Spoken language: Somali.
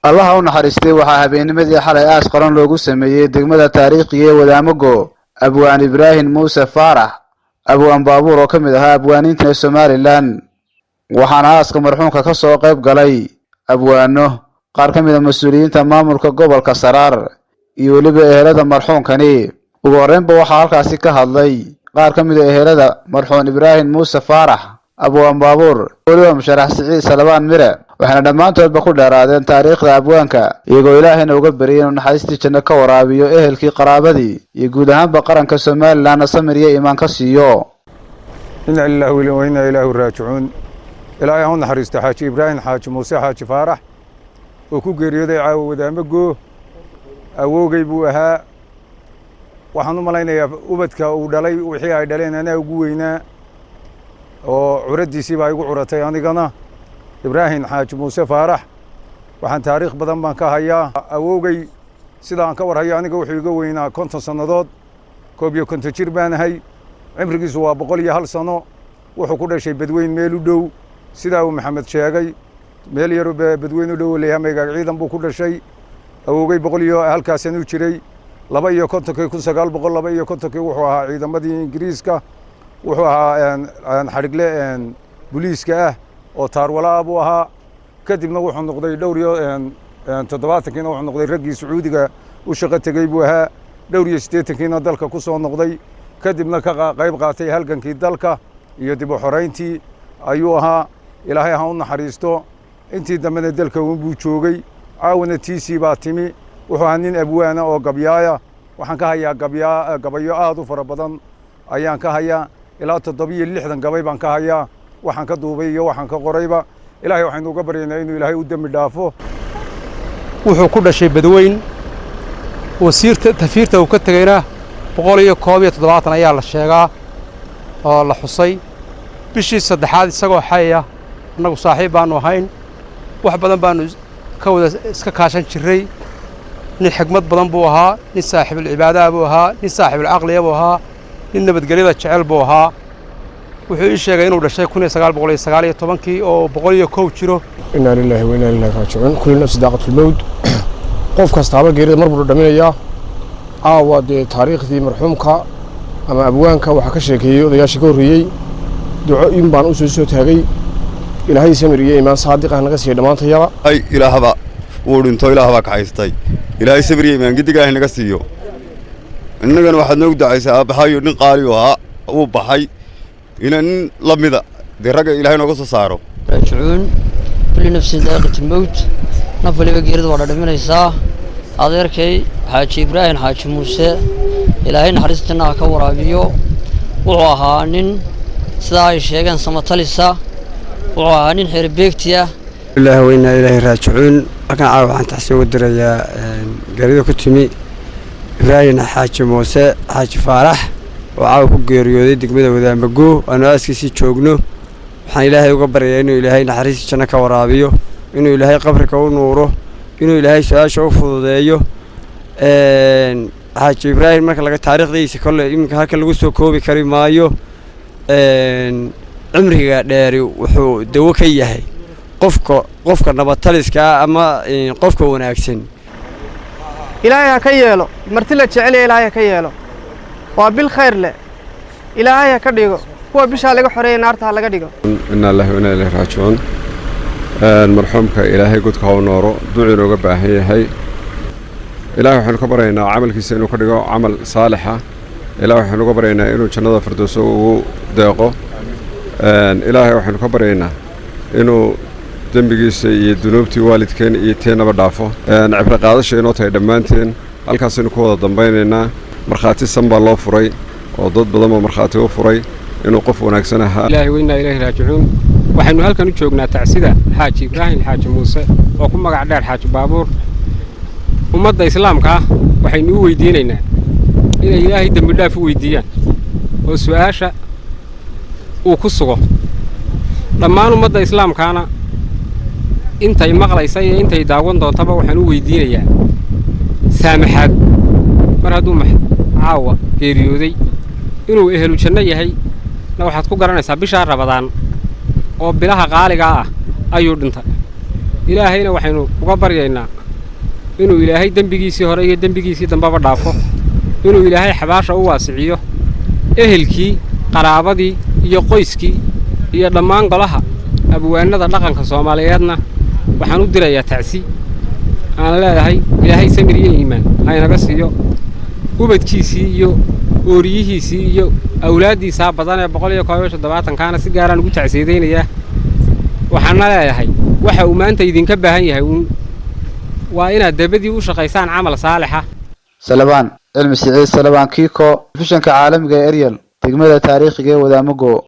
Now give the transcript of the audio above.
الله naxariistay waxa habeennimadii xalay aas qaran loogu sameeyay degmada taariikhiga ee Wadaamago Abwaan Ibrahim Muuse Faarax Abwaan Baabuur oo kamid ahaa abwaaniinta Soomaaliland waxaana aaska marxuumka ka soo qayb galay abwaano qaar kamid ah mas'uuliyiinta maamulka gobolka Saraar iyo waliba ehelada marxuumkani ugu horreynba waxa halkaasi ka hadlay qaar kamid ah ehelada marxuum Ibrahim Muuse Faarax Abwaan Baabuur waliba musharax Siciid Salabaan Mire waxaana dhamaantoodba ku dheeraadeen taariikhda abwaanka iyagoo Ilaahayna uga bariyeen naxariistii janno ka waraabiyo ehelkii qaraabadii iyo guud ahaanba qaranka Soomaaliland samir iyo iimaan ka siiyo inna lillahi wa inna ilayhi raaji'uun ilaahay ha naxariisto xaaji Ibrahim xaaji Muuse xaaji Faarax oo ku geeriyooday caawa Wadaamago awowgay buu ahaa waxaan u malaynayaa ubadka uu dhalay wixii ay dhaleen anaa ugu weynaa oo curadiisii baa igu curatay anigana Ibrahim xaaji Muuse Faarax waxaan taariikh badan baan ka hayaa awowgay sidaan ka war hayo aniga wuxuu iga weynaa 50 sanadood koob iyo 50 jir baan ahay cimrigiisu waa 101 sano wuxuu ku dhashay Badweyn meel u dhow sida uu Maxamed sheegay meel yar Badweyn u dhow leeyahay ciidan buu ku dhashay awowgay 100 halkaas uu jiray 1952 wuxuu ahaa ciidamadii Ingiriiska wuxuu ahaa xarigle booliiska ah oo taarwala buu ahaa kadibna wuxuu noqday dhowr iyo 70kiina wuxuu noqday raggii Sacuudiga u shaqo tagay buu ahaa dhowr iyo 80kiina dalka ku soo noqday kadibna ka qayb qaatay halgankii dalka iyo dib u xoreyntii ayuu ahaa Ilaahay ha u naxariisto intii dambena dalka uu buu joogay caawana tiisi baa timi wuxuu ahaa nin abwaana oo gabyaaya waxaan ka hayaa gabayo aad u fara badan ayaan ka hayaa ilaa 760 gabay baan ka hayaa waxaan ka duubay iyo waxaan ka qorayba Ilaahay waxaan uga baryaynaa inuu Ilaahay u dambi dhaafo wuxuu ku dhashay Badweyn wasiirta tafiirta uu ka tagayna 170 ayaa la sheegaa oo la xusay bishii saddexaad isagoo xayya annagu saaxiib baanu ahayn wax badan baanu ka wada iska kaashan jiray nin xigmad badan buu ahaa nin saaxiib cibaada buu ahaa nin saaxiib aqliya buu ahaa nin nabadgelyada jecel buu ahaa wuxuu ii sheegay inuu dhashay 1919 oo 101 jiro inna lillahi wa inna ilayhi raaji'uun kullu nafsin daaqatul mawt qof kastaaba geerida mar buu dhaminaya aawade taariikhdii marxuumka ama abwaanka waxa ka sheekeeyay odayaashii ka horreeyay duco in baan u soo taagay Ilaahay samir iyo iimaan saadiq ah naga siiyo dhamaantayada ay ilaahaba uu dhinto ilaahaba ka haystay Ilaahay samir iyo iimaan gidiga naga siiyo innagana waxaad noo ducaysaa aabahayo nin qaali ah uu baxay إن لمذا درجة إلهي نقص صاروا. راجعون كل نفس ذائقة الموت نفل بقيرد ولا دمنا يسا أغير كي حاج إبراهيم حاج موسى إلهي نحرستنا كورابيو وعهانين سداي شيئا سمطلسا وعهانين حربيكتيا الله وإنا إليه راجعون أكن عارف عن تحسين الدرجة قريبا كتمي إبراهيم حاج موسى حاج فارح وعاو ku geeriyooday degmada Wadaamago ana askiisi joogno waxaan Ilaahay uga baryayaa inuu Ilaahay naxariis janno ka waraabiyo inuu Ilaahay qabriga u nuuro inuu Ilaahay su'aasha u fududeeyo Xaaji Ibrahim marka laga taariikhdiisa kale iminka halka lagu soo koobi kari maayo cimriga dheer wuxuu dawo ka yahay qofka nabataliska ama qofka wanaagsan Ilaahay ka yeelo marti la jecel Ilaahay ka yeelo وبالخير له إلهي كديجو هو بيشال لقى حرية نارتها لقى ديجو إن الله وإنا إليه راجعون المرحوم كإلهي قد كهو نورو دعي له قبعه هي إلهي حنو كبرينا عمل كيسي إنو كديجو عمل صالحة إلهي حنو كبرينا إنو جنة فردوسو وداقو إلهي حنو كبرينا إنو دنبقيسي يدنوبتي والدكين يتين بدافو عبر قادش إنو تايدمانتين halkaas inuu ku wada dambeynayna marxaati sanba loo furay oo dad badan oo marxaati u furay inuu qof wanaagsan ahaa Ilaahay wa inna ilayhi raaji'uun waxaynu halkan u joognaa tacsida xaaji Ibrahim xaaji Muuse oo ku magac dheer xaaji Baabuur ummadda islaamka waxaynu u weydiinaynaa inay Ilaahay dambi dhaaf u weydiiyaan oo su'aasha uu ku sugo dhammaan ummadda islaamkaana intay maqlaysa iyo intay daawan doontaba waxaan u weydiinayaa سامحات مرادو عاوة geeriyooday inuu ehlu janno yahay na waxaad ku garanaysaa bisha Ramadaan oo bilaha qaaliga ah ayuu dhintay waxaan Ilaahay uga baryaynaa inuu Ilaahay naxariistiisa janno ka waraabiyo inuu Ilaahay qabri ka u nuuro inuu Ilaahay su'aasha u fududeeyo inuu Ilaahay Ilaahay ilaahayna waxaynu uga baryaynaa inuu ilaahay dembigiisii hore iyo dembigiisii dambaba dhaafo inuu ilaahay xabaasha u waasiciyo ehelkii qaraabadii iyo qoyskii iyo dhammaan golaha abwaanada dhaqanka Soomaaliyeedna waxaan u dirayaa tacsi aan leeyahay ilaahay samir iyo iimaan haynaga siiyo ubadkiisii iyo ooriyihiisii iyo awlaadiisa badan ee 170 kaana si gaar ah ugu tacsiideynaya waxaan leeyahay waxa uu maanta idinka baahan yahay waa inaad dabadii u shaqaysaan camal saalixa Salabaan cilmi Siciid Salabaan Kiiko telefishinka caalamiga ee Ariel degmada taariikhiga ee Wadaamago